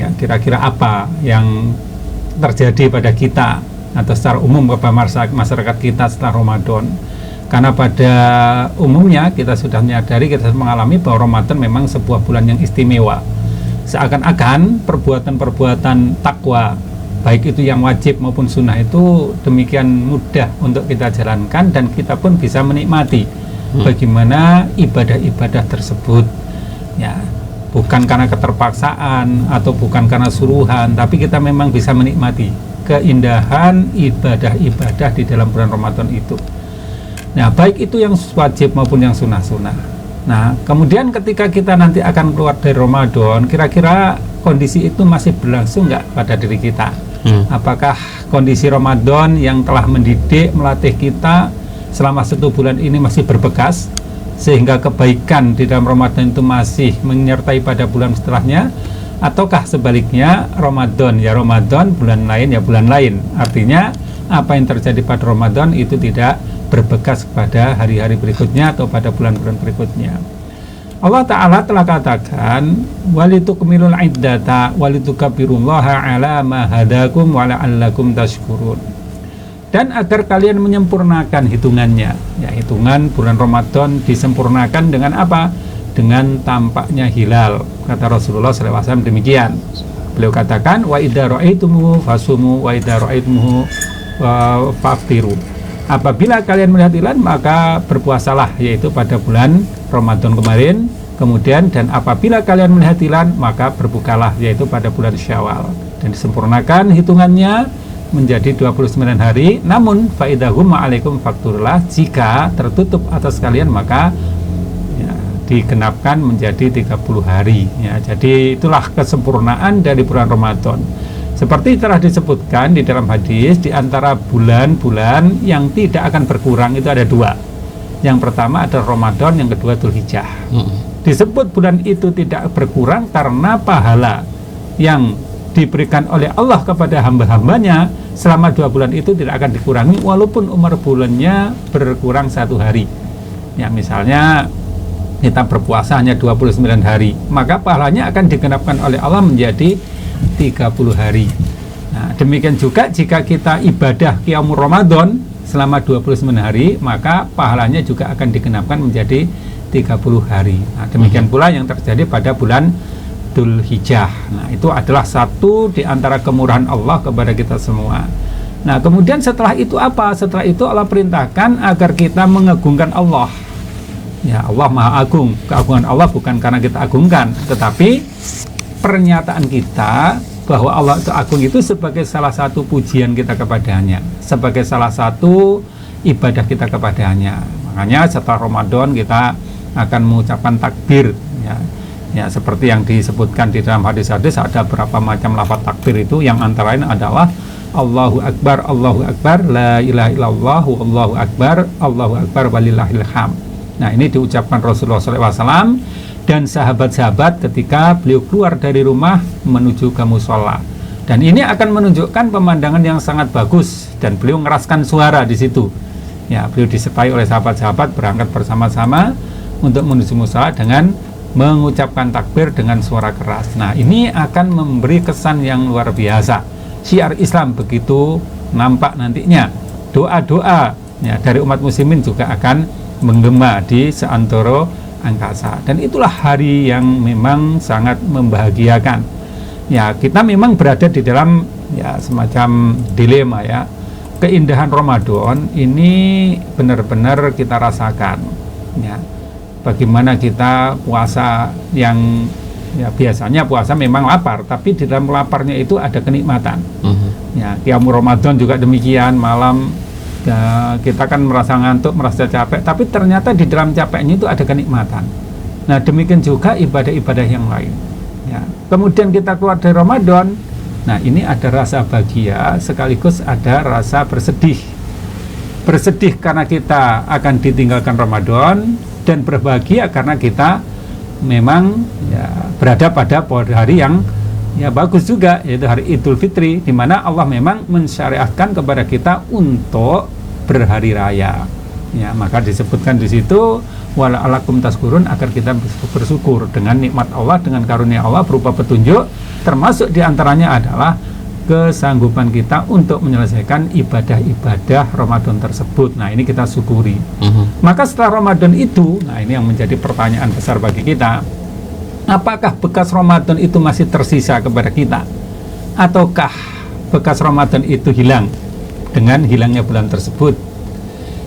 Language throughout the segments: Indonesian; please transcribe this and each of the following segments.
ya kira-kira apa yang terjadi pada kita atau secara umum kepada masyarakat kita setelah Ramadan. Karena pada umumnya kita sudah menyadari, kita mengalami bahwa Ramadan memang sebuah bulan yang istimewa. Seakan-akan perbuatan-perbuatan takwa, baik itu yang wajib maupun sunnah, itu demikian mudah untuk kita jalankan, dan kita pun bisa menikmati bagaimana ibadah-ibadah tersebut. Ya, bukan karena keterpaksaan atau bukan karena suruhan, tapi kita memang bisa menikmati keindahan ibadah-ibadah di dalam bulan Ramadan itu. Nah, baik itu yang wajib maupun yang sunnah-sunnah. Nah, kemudian ketika kita nanti akan keluar dari Ramadan, kira-kira kondisi itu masih berlangsung nggak pada diri kita? Apakah kondisi Ramadan yang telah mendidik, melatih kita selama 1 bulan ini masih berbekas, sehingga kebaikan di dalam Ramadan itu masih menyertai pada bulan setelahnya? Ataukah sebaliknya, Ramadan ya Ramadan, bulan lain ya bulan lain? Artinya apa yang terjadi pada Ramadan itu tidak berbekas pada hari-hari berikutnya atau pada bulan-bulan berikutnya. Allah Ta'ala telah katakan, walitukmilul iddata walitukabbirullaha ala ma hadakum wa la'allakum tashkurun. Dan agar kalian menyempurnakan hitungannya, ya, hitungan bulan Ramadan disempurnakan dengan apa? Dengan tampaknya hilal. Kata Rasulullah SAW demikian. Beliau katakan, wa idza ra'aitumuhu fasumu wa idza ra'aitumuhu faftiru. Apabila kalian melihat hilal, maka berpuasalah, yaitu pada bulan Ramadan kemarin. Kemudian, dan apabila kalian melihat hilal, maka berbukalah, yaitu pada bulan Syawal. Dan disempurnakan hitungannya menjadi 29 hari. Namun faidahum ma'alaikum fakturlah, jika tertutup atas kalian maka ya, digenapkan menjadi 30 hari ya. Jadi itulah kesempurnaan dari bulan Ramadan. Seperti telah disebutkan di dalam hadis, di antara bulan-bulan yang tidak akan berkurang itu ada 2. Yang pertama adalah Ramadan, yang kedua Dzulhijjah. Disebut bulan itu tidak berkurang karena pahala yang diberikan oleh Allah kepada hamba-hambanya selama 2 bulan itu tidak akan dikurangi, walaupun umur bulannya berkurang 1 hari. Ya, misalnya kita berpuasa hanya 29 hari, maka pahalanya akan digenapkan oleh Allah menjadi 30 hari. Nah, demikian juga jika kita ibadah Qiyamul Ramadan selama 29 hari, maka pahalanya juga akan digenapkan menjadi 30 hari. Nah, demikian pula yang terjadi pada bulan Dzulhijjah. Nah, itu adalah satu di antara kemurahan Allah kepada kita semua. Nah, kemudian setelah itu apa? Setelah itu Allah perintahkan agar kita mengagungkan Allah. Ya, Allah Maha Agung. Keagungan Allah bukan karena kita agungkan, tetapi pernyataan kita bahwa Allah itu agung itu sebagai salah satu pujian kita kepadanya, sebagai salah satu ibadah kita kepadanya. Makanya setelah Ramadan kita akan mengucapkan takbir ya. Ya, seperti yang disebutkan di dalam hadis-hadis, ada berapa macam lafaz takbir itu, yang antara lain adalah Allahu Akbar, la ilaha illallah, Allahu Akbar walillahil hamd. Nah, ini diucapkan Rasulullah SAW dan sahabat-sahabat ketika beliau keluar dari rumah menuju ke mushola. Dan ini akan menunjukkan pemandangan yang sangat bagus, dan beliau ngeraskan suara di situ. Ya, beliau disertai oleh sahabat-sahabat berangkat bersama-sama untuk menuju mushola dengan mengucapkan takbir dengan suara keras. Nah, ini akan memberi kesan yang luar biasa. Syiar Islam begitu nampak nantinya. Doa-doa ya, dari umat muslimin juga akan menggema di seantero angkasa. Dan itulah hari yang memang sangat membahagiakan. Ya, kita memang berada di dalam ya semacam dilema ya. Keindahan Ramadan ini benar-benar kita rasakan. Ya. Bagaimana kita puasa yang ya biasanya puasa memang lapar, tapi di dalam laparnya itu ada kenikmatan. Ya, Qiyamul Ramadan juga demikian, malam ya, kita kan merasa ngantuk, merasa capek, tapi ternyata di dalam capeknya itu ada kenikmatan. Nah, demikian juga ibadah-ibadah yang lain. Ya. Kemudian kita keluar dari Ramadan, nah ini ada rasa bahagia sekaligus ada rasa bersedih. Bersedih karena kita akan ditinggalkan Ramadan, dan berbahagia karena kita memang ya, berada pada hari yang ya bagus juga, yaitu hari Idul Fitri, di mana Allah memang mensyariatkan kepada kita untuk berhari raya. Ya, maka disebutkan di situ wala'alakum tashkurun, agar kita bersyukur dengan nikmat Allah, dengan karunia Allah berupa petunjuk, termasuk diantaranya adalah kesanggupan kita untuk menyelesaikan ibadah-ibadah Ramadan tersebut. Nah, ini kita syukuri. Maka setelah Ramadan itu, nah ini yang menjadi pertanyaan besar bagi kita, apakah bekas Ramadan itu masih tersisa kepada kita, ataukah bekas Ramadan itu hilang dengan hilangnya bulan tersebut?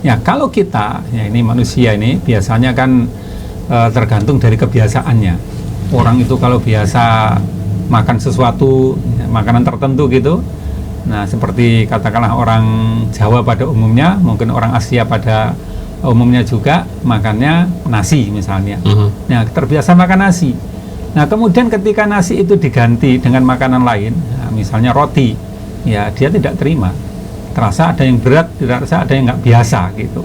Ya, kalau kita, ya ini manusia ini biasanya kan tergantung dari kebiasaannya. Orang itu kalau biasa makan sesuatu, makanan tertentu gitu, nah seperti katakanlah orang Jawa pada umumnya, mungkin orang Asia pada umumnya juga makannya nasi misalnya. Nah, terbiasa makan nasi. Nah, kemudian ketika nasi itu diganti dengan makanan lain, nah, misalnya roti, ya dia tidak terima. Terasa ada yang berat, terasa ada yang nggak biasa gitu.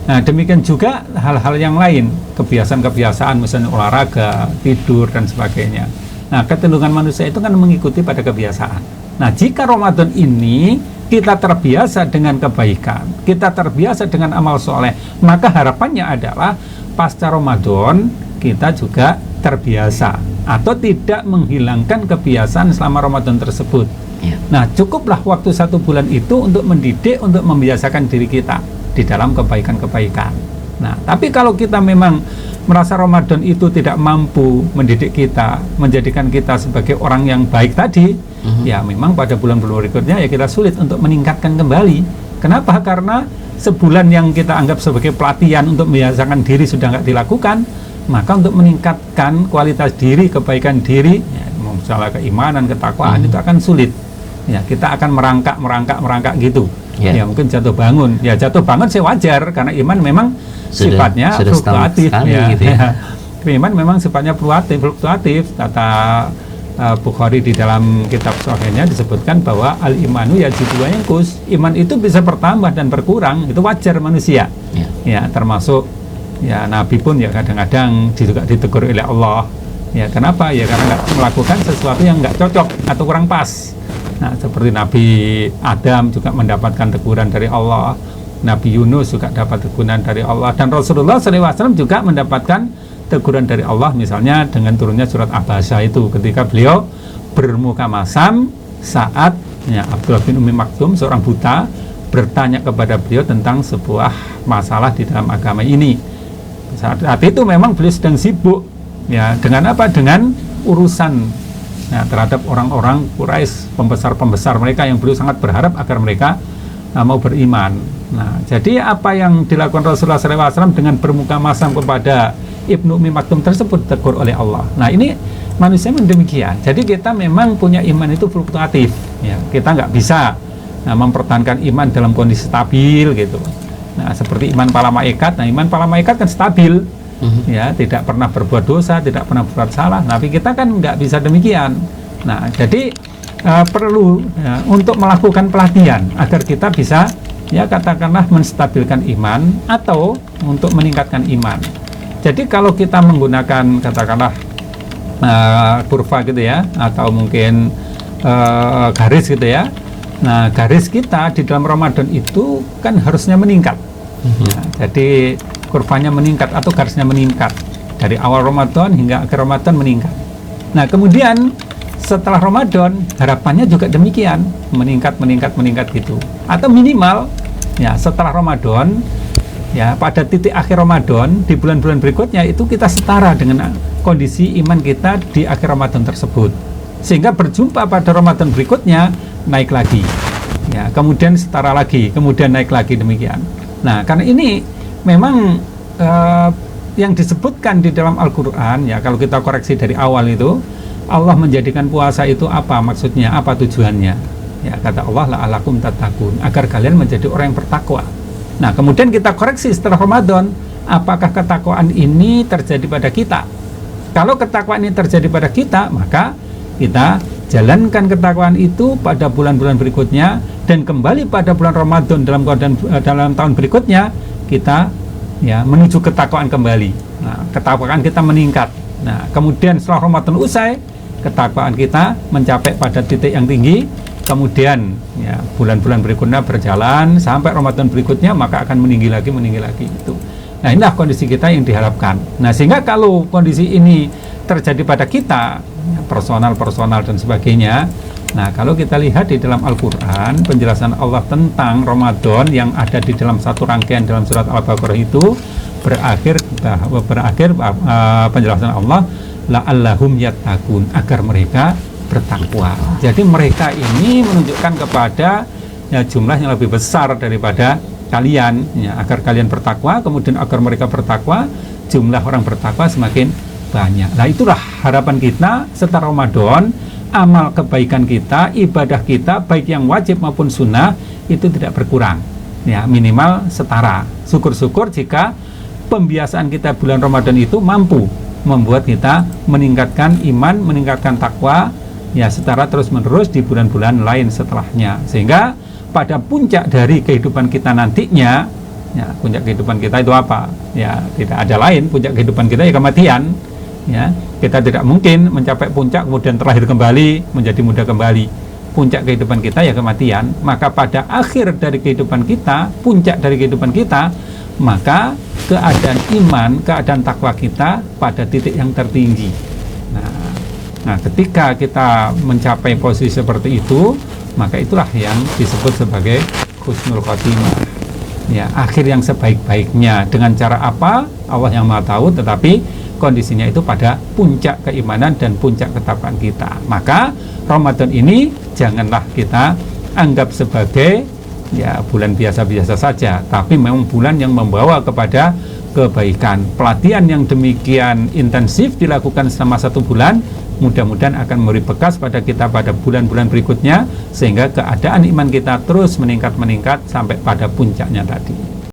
Nah, demikian juga hal-hal yang lain, kebiasaan-kebiasaan misalnya olahraga, tidur dan sebagainya. Nah, kecenderungan manusia itu kan mengikuti pada kebiasaan. Nah, jika Ramadan ini kita terbiasa dengan kebaikan, kita terbiasa dengan amal soleh, maka harapannya adalah pasca Ramadan kita juga terbiasa atau tidak menghilangkan kebiasaan selama Ramadan tersebut. Nah, cukuplah waktu 1 bulan itu untuk mendidik, untuk membiasakan diri kita di dalam kebaikan-kebaikan. Nah, tapi kalau kita memang merasa Ramadan itu tidak mampu mendidik kita, menjadikan kita sebagai orang yang baik tadi, ya memang pada bulan-bulan berikutnya ya kita sulit untuk meningkatkan kembali. Kenapa? Karena sebulan yang kita anggap sebagai pelatihan untuk membiasakan diri sudah nggak dilakukan, maka untuk meningkatkan kualitas diri, kebaikan diri, ya, misalnya keimanan, ketakwaan itu akan sulit. Ya, kita akan merangkak gitu. Ya, mungkin jatuh bangun. Ya, jatuh bangun sih wajar karena iman memang sifatnya fluktuatif. Ya, gitu ya. Iman memang sifatnya fluktuatif. Kata Bukhari di dalam kitab Sahihnya disebutkan bahwa al-imanu yajidu wa yanqus. Iman itu bisa bertambah dan berkurang, itu wajar manusia. Ya, termasuk ya Nabi pun ya kadang-kadang juga ditegur oleh Allah. Ya, kenapa? Ya karena nggak melakukan sesuatu yang nggak cocok atau kurang pas. Nah, seperti Nabi Adam juga mendapatkan teguran dari Allah, Nabi Yunus juga dapat teguran dari Allah, dan Rasulullah SAW juga mendapatkan teguran dari Allah, misalnya dengan turunnya surat Abasa itu ketika beliau bermuka masam saat ya, Abdullah bin Umi Maktum, seorang buta, bertanya kepada beliau tentang sebuah masalah di dalam agama ini. Saat itu memang beliau sedang sibuk ya dengan apa? Dengan urusan terhadap orang-orang Quraisy, pembesar-pembesar mereka yang beliau sangat berharap agar mereka mau beriman. Nah, jadi apa yang dilakukan Rasulullah SAW dengan bermuka masam kepada Ibnu Umi Maktum tersebut ditegur oleh Allah. Nah, ini manusia demikian. Jadi kita memang punya iman itu fluktuatif. Ya, kita nggak bisa mempertahankan iman dalam kondisi stabil gitu. Nah, seperti iman para malaikat. Nah, iman para malaikat kan stabil. Ya, tidak pernah berbuat dosa, tidak pernah berbuat salah. Tapi kita kan nggak bisa demikian. Nah, jadi perlu ya, untuk melakukan pelatihan agar kita bisa ya katakanlah menstabilkan iman atau untuk meningkatkan iman. Jadi kalau kita menggunakan katakanlah kurva gitu ya, atau mungkin garis gitu ya. Nah, garis kita di dalam Ramadan itu kan harusnya meningkat. Ya, jadi kurvanya meningkat atau garisnya meningkat dari awal Ramadan hingga akhir Ramadan meningkat. Nah, kemudian setelah Ramadan harapannya juga demikian, meningkat gitu. Atau minimal ya setelah Ramadan ya pada titik akhir Ramadan di bulan-bulan berikutnya itu kita setara dengan kondisi iman kita di akhir Ramadan tersebut. Sehingga berjumpa pada Ramadan berikutnya naik lagi. Ya, kemudian setara lagi, kemudian naik lagi demikian. Nah, karena ini memang yang disebutkan di dalam Al-Quran ya, kalau kita koreksi dari awal itu, Allah menjadikan puasa itu apa maksudnya, apa tujuannya ya, kata Allah la'alakum tattaqun, agar kalian menjadi orang yang bertakwa. Nah, kemudian kita koreksi setelah Ramadan, apakah ketakwaan ini terjadi pada kita? Kalau ketakwaan ini terjadi pada kita, maka kita jalankan ketakwaan itu pada bulan-bulan berikutnya, dan kembali pada bulan Ramadan dalam tahun berikutnya kita ya menuju ketakwaan kembali. Nah, ketakwaan kita meningkat. Nah, kemudian setelah Ramadan usai, ketakwaan kita mencapai pada titik yang tinggi. Kemudian ya bulan-bulan berikutnya berjalan sampai Ramadan berikutnya, maka akan meninggi lagi itu. Nah, inilah kondisi kita yang diharapkan. Nah, sehingga kalau kondisi ini terjadi pada kita, personal dan sebagainya. Nah, kalau kita lihat di dalam Al-Quran, penjelasan Allah tentang Ramadan yang ada di dalam satu rangkaian dalam surat Al-Baqarah itu berakhir penjelasan Allah, la'allahum yattaqun, agar mereka bertakwa. Jadi mereka ini menunjukkan kepada jumlah yang lebih besar daripada kalian, agar kalian bertakwa, kemudian agar mereka bertakwa, jumlah orang bertakwa semakin banyak. Nah, itulah harapan kita setelah Ramadan, amal kebaikan kita, ibadah kita, baik yang wajib maupun sunnah, itu tidak berkurang, minimal setara. Syukur-syukur jika pembiasaan kita bulan Ramadan itu mampu membuat kita meningkatkan iman, meningkatkan takwa, setara terus-menerus di bulan-bulan lain setelahnya, sehingga pada puncak dari kehidupan kita nantinya, puncak kehidupan kita itu apa? Tidak ada lain, puncak kehidupan kita kematian. Kita tidak mungkin mencapai puncak kemudian terlahir kembali menjadi muda kembali. Puncak kehidupan kita kematian. Maka pada akhir dari kehidupan kita, puncak dari kehidupan kita, maka keadaan iman, keadaan takwa kita pada titik yang tertinggi. Nah, ketika kita mencapai posisi seperti itu, maka itulah yang disebut sebagai husnul khotimah. Akhir yang sebaik-baiknya. Dengan cara apa? Allah yang Maha tahu, tetapi kondisinya itu pada puncak keimanan dan puncak ketakwaan kita. Maka Ramadan ini janganlah kita anggap sebagai bulan biasa-biasa saja, tapi memang bulan yang membawa kepada kebaikan. Pelatihan yang demikian intensif dilakukan selama 1 bulan, mudah-mudahan akan memberi bekas pada kita pada bulan-bulan berikutnya, sehingga keadaan iman kita terus meningkat sampai pada puncaknya tadi.